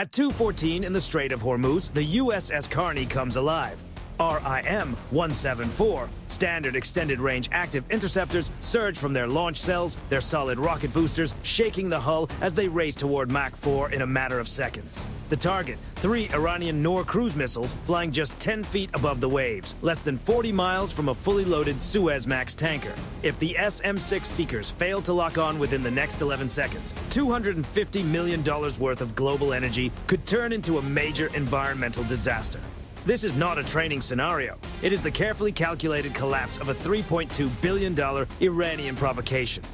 At 2:14 in the Strait of Hormuz, the USS Carney comes alive. RIM-174, Standard Extended Range Active Interceptors, surge from their launch cells, their solid rocket boosters shaking the hull as they race toward Mach 4 in a matter of seconds. The target, 3 Iranian Noor cruise missiles flying just 10 feet above the waves, less than 40 miles from a fully loaded Suezmax tanker. If the SM-6 Seekers fail to lock on within the next 11 seconds, $250 million worth of global energy could turn into a major environmental disaster. This is not a training scenario. It is the carefully calculated collapse of a $3.2 billion Iranian provocation.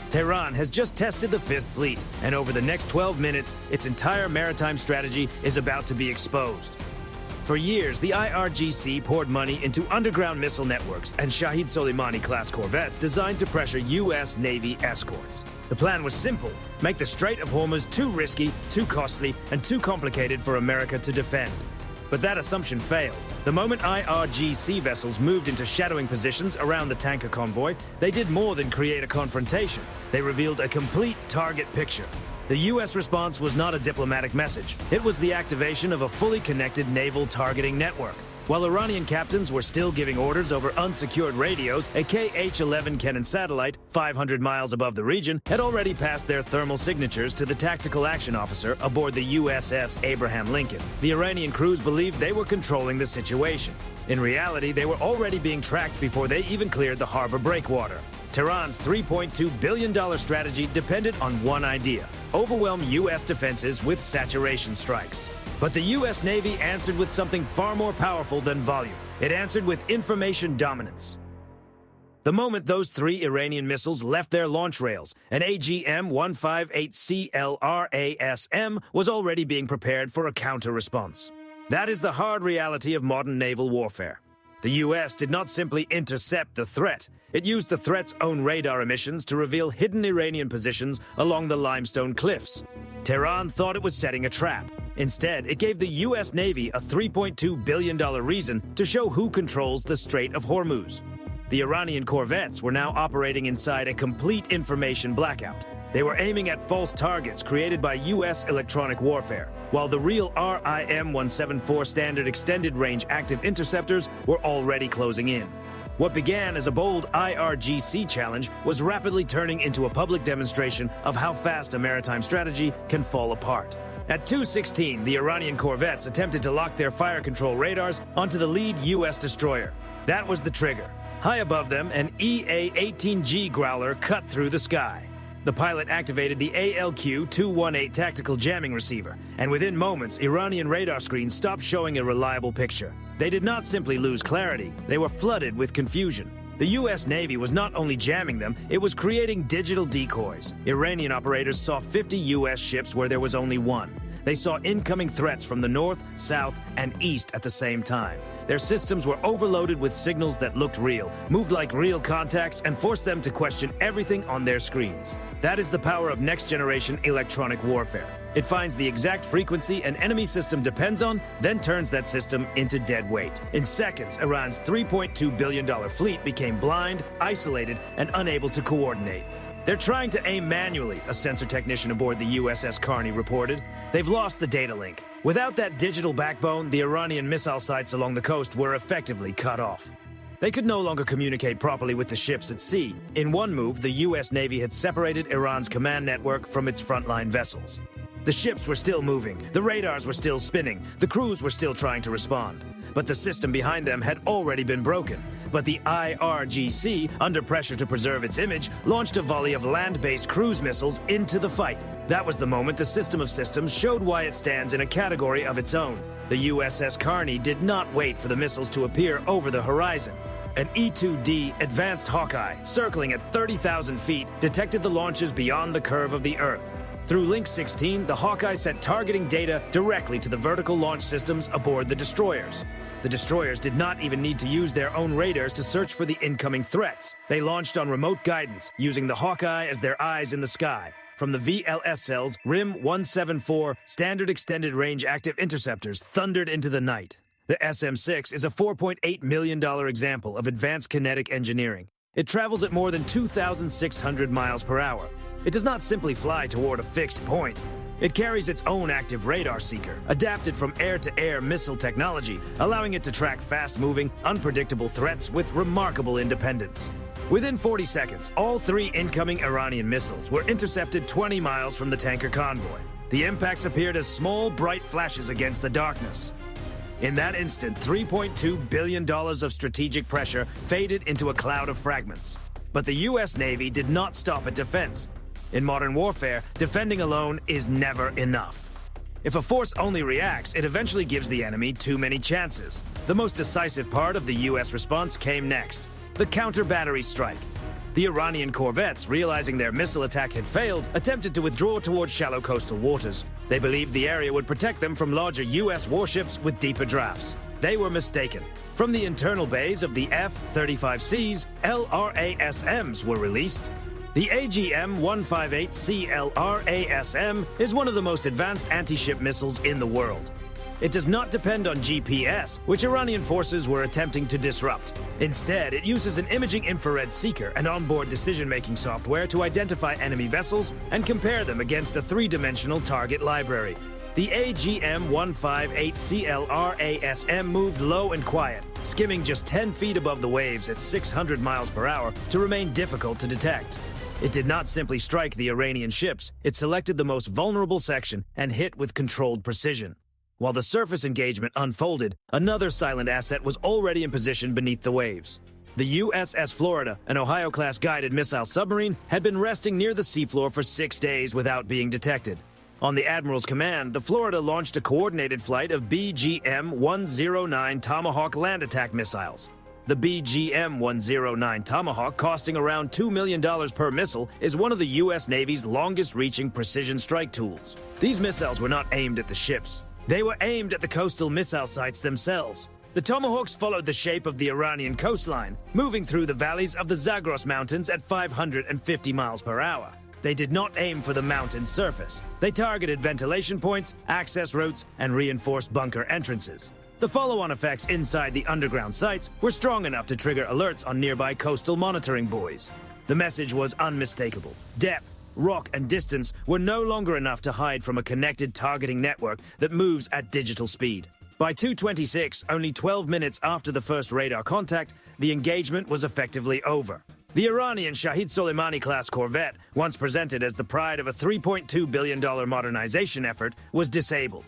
Tehran has just tested the Fifth Fleet, and over the next 12 minutes, its entire maritime strategy is about to be exposed. For years, the IRGC poured money into underground missile networks and Shahid Soleimani-class corvettes designed to pressure U.S. Navy escorts. The plan was simple: make the Strait of Hormuz too risky, too costly, and too complicated for America to defend. But that assumption failed. The moment IRGC vessels moved into shadowing positions around the tanker convoy, they did more than create a confrontation. They revealed a complete target picture. The U.S. response was not a diplomatic message. It was the activation of a fully connected naval targeting network. While Iranian captains were still giving orders over unsecured radios, a KH-11 Kennan satellite, 500 miles above the region, had already passed their thermal signatures to the tactical action officer aboard the USS Abraham Lincoln. The Iranian crews believed they were controlling the situation. In reality, they were already being tracked before they even cleared the harbor breakwater. Tehran's $3.2 billion strategy depended on one idea: overwhelm U.S. defenses with saturation strikes. But the U.S. Navy answered with something far more powerful than volume. It answered with information dominance. The moment those 3 Iranian missiles left their launch rails, an AGM-158C-LRASM was already being prepared for a counter-response. That is the hard reality of modern naval warfare. The U.S. did not simply intercept the threat. It used the threat's own radar emissions to reveal hidden Iranian positions along the limestone cliffs. Tehran thought it was setting a trap. Instead, it gave the U.S. Navy a $3.2 billion reason to show who controls the Strait of Hormuz. The Iranian corvettes were now operating inside a complete information blackout. They were aiming at false targets created by U.S. electronic warfare, while the real RIM-174 Standard Extended Range Active Interceptors were already closing in. What began as a bold IRGC challenge was rapidly turning into a public demonstration of how fast a maritime strategy can fall apart. At 2:16, the Iranian corvettes attempted to lock their fire control radars onto the lead U.S. destroyer. That was the trigger. High above them, an EA-18G Growler cut through the sky. The pilot activated the ALQ-218 tactical jamming receiver, and within moments, Iranian radar screens stopped showing a reliable picture. They did not simply lose clarity, they were flooded with confusion. The U.S. Navy was not only jamming them, it was creating digital decoys. Iranian operators saw 50 U.S. ships where there was only one. They saw incoming threats from the north, south, and east at the same time. Their systems were overloaded with signals that looked real, moved like real contacts, and forced them to question everything on their screens. That is the power of next-generation electronic warfare. It finds the exact frequency an enemy system depends on, then turns that system into dead weight. In seconds, Iran's $3.2 billion fleet became blind, isolated, and unable to coordinate. They're trying to aim manually, a sensor technician aboard the USS Carney reported. They've lost the data link. Without that digital backbone, the Iranian missile sites along the coast were effectively cut off. They could no longer communicate properly with the ships at sea. In one move, the U.S. Navy had separated Iran's command network from its frontline vessels. The ships were still moving, the radars were still spinning, the crews were still trying to respond. But the system behind them had already been broken. But the IRGC, under pressure to preserve its image, launched a volley of land-based cruise missiles into the fight. That was the moment the system of systems showed why it stands in a category of its own. The USS Carney did not wait for the missiles to appear over the horizon. An E-2D Advanced Hawkeye, circling at 30,000 feet, detected the launches beyond the curve of the Earth. Through Link 16, the Hawkeye sent targeting data directly to the vertical launch systems aboard the destroyers. The destroyers did not even need to use their own radars to search for the incoming threats. They launched on remote guidance, using the Hawkeye as their eyes in the sky. From the VLSL's RIM-174 Standard Extended Range Active Interceptors thundered into the night. The SM-6 is a $4.8 million example of advanced kinetic engineering. It travels at more than 2,600 miles per hour. It does not simply fly toward a fixed point. It carries its own active radar seeker, adapted from air-to-air missile technology, allowing it to track fast-moving, unpredictable threats with remarkable independence. Within 40 seconds, all 3 incoming Iranian missiles were intercepted 20 miles from the tanker convoy. The impacts appeared as small, bright flashes against the darkness. In that instant, $3.2 billion of strategic pressure faded into a cloud of fragments. But the U.S. Navy did not stop at defense. In modern warfare, defending alone is never enough. If a force only reacts, it eventually gives the enemy too many chances. The most decisive part of the U.S. response came next: the counter-battery strike. The Iranian corvettes, realizing their missile attack had failed, attempted to withdraw towards shallow coastal waters. They believed the area would protect them from larger U.S. warships with deeper drafts. They were mistaken. From the internal bays of the F-35Cs, LRASMs were released. The AGM-158C LRASM is one of the most advanced anti-ship missiles in the world. It does not depend on GPS, which Iranian forces were attempting to disrupt. Instead, it uses an imaging infrared seeker and onboard decision-making software to identify enemy vessels and compare them against a 3-dimensional target library. The AGM-158CLRASM moved low and quiet, skimming just 10 feet above the waves at 600 miles per hour to remain difficult to detect. It did not simply strike the Iranian ships, it selected the most vulnerable section and hit with controlled precision. While the surface engagement unfolded, another silent asset was already in position beneath the waves. The USS Florida, an Ohio-class guided missile submarine, had been resting near the seafloor for 6 days without being detected. On the Admiral's command, the Florida launched a coordinated flight of BGM-109 Tomahawk land attack missiles. The BGM-109 Tomahawk, costing around $2 million per missile, is one of the U.S. Navy's longest-reaching precision strike tools. These missiles were not aimed at the ships. They were aimed at the coastal missile sites themselves. The Tomahawks followed the shape of the Iranian coastline, moving through the valleys of the Zagros Mountains at 550 miles per hour. They did not aim for the mountain surface. They targeted ventilation points, access routes, and reinforced bunker entrances. The follow-on effects inside the underground sites were strong enough to trigger alerts on nearby coastal monitoring buoys. The message was unmistakable. Depth, rock, and distance were no longer enough to hide from a connected targeting network that moves at digital speed. By 2:26, only 12 minutes after the first radar contact, the engagement was effectively over. The Iranian Shahid Soleimani-class corvette, once presented as the pride of a $3.2 billion modernization effort, was disabled.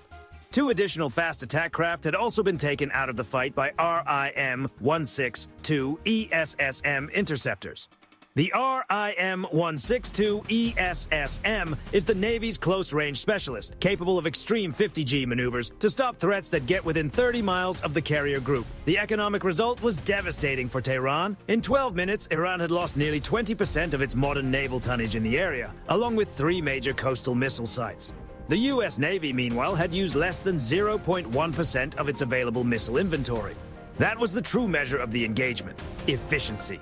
2 additional fast attack craft had also been taken out of the fight by RIM-162 ESSM interceptors. The RIM-162 ESSM is the Navy's close-range specialist, capable of extreme 50G maneuvers to stop threats that get within 30 miles of the carrier group. The economic result was devastating for Tehran. In 12 minutes, Iran had lost nearly 20% of its modern naval tonnage in the area, along with 3 major coastal missile sites. The U.S. Navy, meanwhile, had used less than 0.1% of its available missile inventory. That was the true measure of the engagement: efficiency.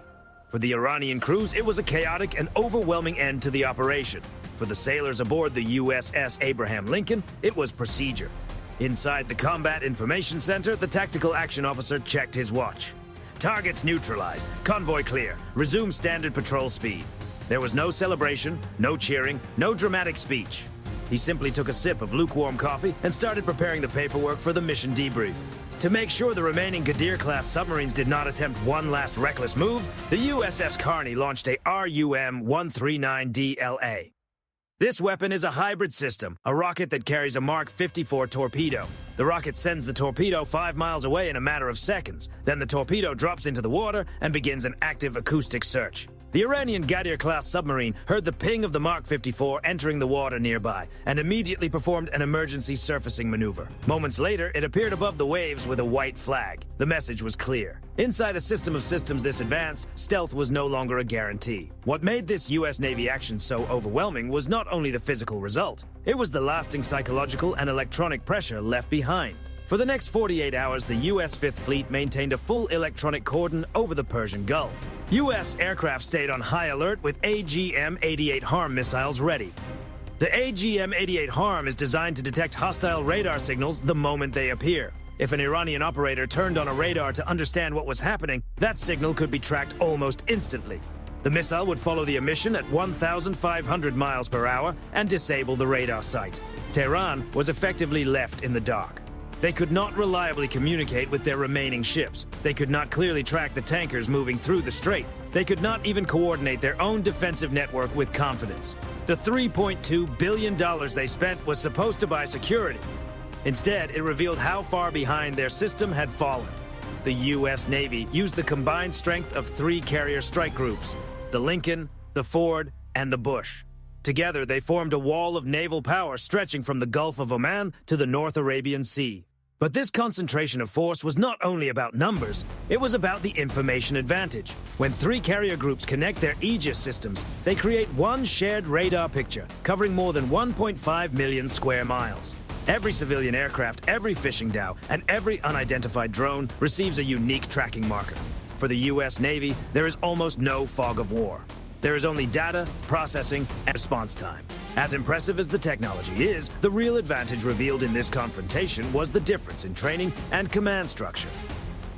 For the Iranian crews, it was a chaotic and overwhelming end to the operation. For the sailors aboard the USS Abraham Lincoln, it was procedure. Inside the Combat Information Center, the tactical action officer checked his watch. Targets neutralized, convoy clear, resume standard patrol speed. There was no celebration, no cheering, no dramatic speech. He simply took a sip of lukewarm coffee and started preparing the paperwork for the mission debrief. To make sure the remaining Ghadir-class submarines did not attempt one last reckless move, the USS Carney launched a RUM-139DLA. This weapon is a hybrid system, a rocket that carries a Mark 54 torpedo. The rocket sends the torpedo 5 miles away in a matter of seconds. Then the torpedo drops into the water and begins an active acoustic search. The Iranian Ghadir-class submarine heard the ping of the Mark 54 entering the water nearby and immediately performed an emergency surfacing maneuver. Moments later, it appeared above the waves with a white flag. The message was clear. Inside a system of systems this advanced, stealth was no longer a guarantee. What made this U.S. Navy action so overwhelming was not only the physical result, it was the lasting psychological and electronic pressure left behind. For the next 48 hours, the U.S. Fifth Fleet maintained a full electronic cordon over the Persian Gulf. U.S. aircraft stayed on high alert with AGM-88 HARM missiles ready. The AGM-88 HARM is designed to detect hostile radar signals the moment they appear. If an Iranian operator turned on a radar to understand what was happening, that signal could be tracked almost instantly. The missile would follow the emission at 1,500 miles per hour and disable the radar site. Tehran was effectively left in the dark. They could not reliably communicate with their remaining ships. They could not clearly track the tankers moving through the strait. They could not even coordinate their own defensive network with confidence. The $3.2 billion they spent was supposed to buy security. Instead, it revealed how far behind their system had fallen. The U.S. Navy used the combined strength of 3 carrier strike groups: the Lincoln, the Ford, and the Bush. Together, they formed a wall of naval power stretching from the Gulf of Oman to the North Arabian Sea. But this concentration of force was not only about numbers, it was about the information advantage. When 3 carrier groups connect their Aegis systems, they create one shared radar picture, covering more than 1.5 million square miles. Every civilian aircraft, every fishing dhow, and every unidentified drone receives a unique tracking marker. For the U.S. Navy, there is almost no fog of war. There is only data, processing, and response time. As impressive as the technology is, the real advantage revealed in this confrontation was the difference in training and command structure.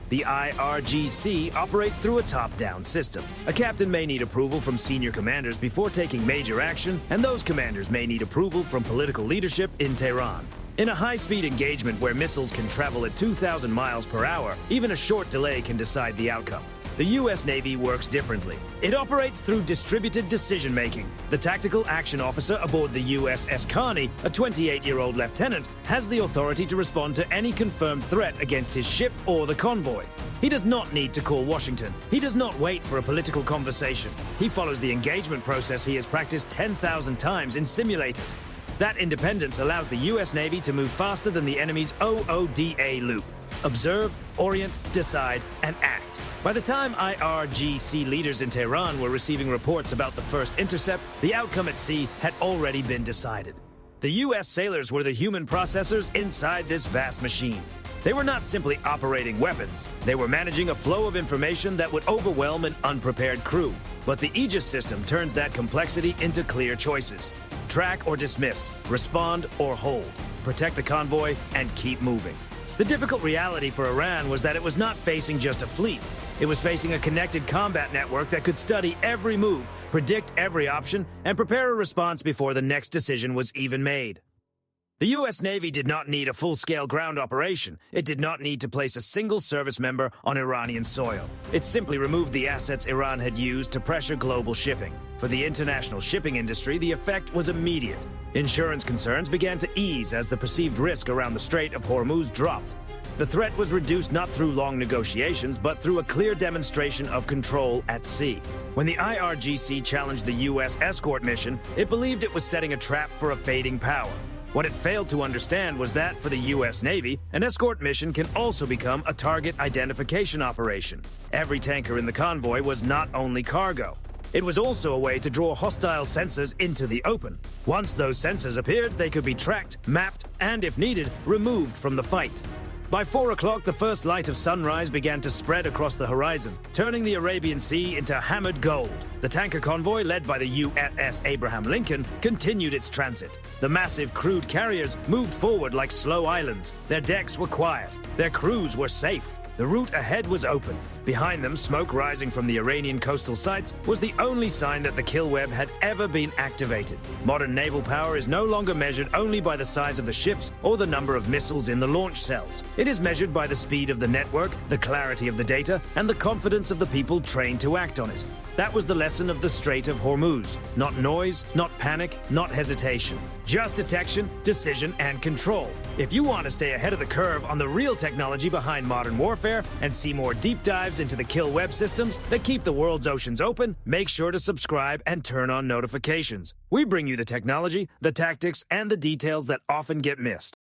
The IRGC operates through a top-down system. A captain may need approval from senior commanders before taking major action, and those commanders may need approval from political leadership in Tehran. In a high-speed engagement where missiles can travel at 2,000 miles per hour, even a short delay can decide the outcome. The U.S. Navy works differently. It operates through distributed decision-making. The tactical action officer aboard the USS Carney, a 28-year-old lieutenant, has the authority to respond to any confirmed threat against his ship or the convoy. He does not need to call Washington. He does not wait for a political conversation. He follows the engagement process he has practiced 10,000 times in simulators. That independence allows the U.S. Navy to move faster than the enemy's OODA loop. Observe, orient, decide, and act. By the time IRGC leaders in Tehran were receiving reports about the first intercept, the outcome at sea had already been decided. The U.S. sailors were the human processors inside this vast machine. They were not simply operating weapons. They were managing a flow of information that would overwhelm an unprepared crew. But the Aegis system turns that complexity into clear choices. Track or dismiss, respond or hold, protect the convoy, and keep moving. The difficult reality for Iran was that it was not facing just a fleet. It was facing a connected combat network that could study every move, predict every option, and prepare a response before the next decision was even made. The U.S. Navy did not need a full-scale ground operation. It did not need to place a single service member on Iranian soil. It simply removed the assets Iran had used to pressure global shipping. For the international shipping industry, the effect was immediate. Insurance concerns began to ease as the perceived risk around the Strait of Hormuz dropped. The threat was reduced not through long negotiations, but through a clear demonstration of control at sea. When the IRGC challenged the U.S. escort mission, it believed it was setting a trap for a fading power. What it failed to understand was that, for the U.S. Navy, an escort mission can also become a target identification operation. Every tanker in the convoy was not only cargo. It was also a way to draw hostile sensors into the open. Once those sensors appeared, they could be tracked, mapped, and, if needed, removed from the fight. By 4 o'clock, the first light of sunrise began to spread across the horizon, turning the Arabian Sea into hammered gold. The tanker convoy, led by the USS Abraham Lincoln, continued its transit. The massive crude carriers moved forward like slow islands. Their decks were quiet. Their crews were safe. The route ahead was open. Behind them, smoke rising from the Iranian coastal sites was the only sign that the kill web had ever been activated. Modern naval power is no longer measured only by the size of the ships or the number of missiles in the launch cells. It is measured by the speed of the network, the clarity of the data, and the confidence of the people trained to act on it. That was the lesson of the Strait of Hormuz. Not noise, not panic, not hesitation. Just detection, decision, and control. If you want to stay ahead of the curve on the real technology behind modern warfare and see more deep dives into the kill web systems that keep the world's oceans open, make sure to subscribe and turn on notifications. We bring you the technology, the tactics, and the details that often get missed.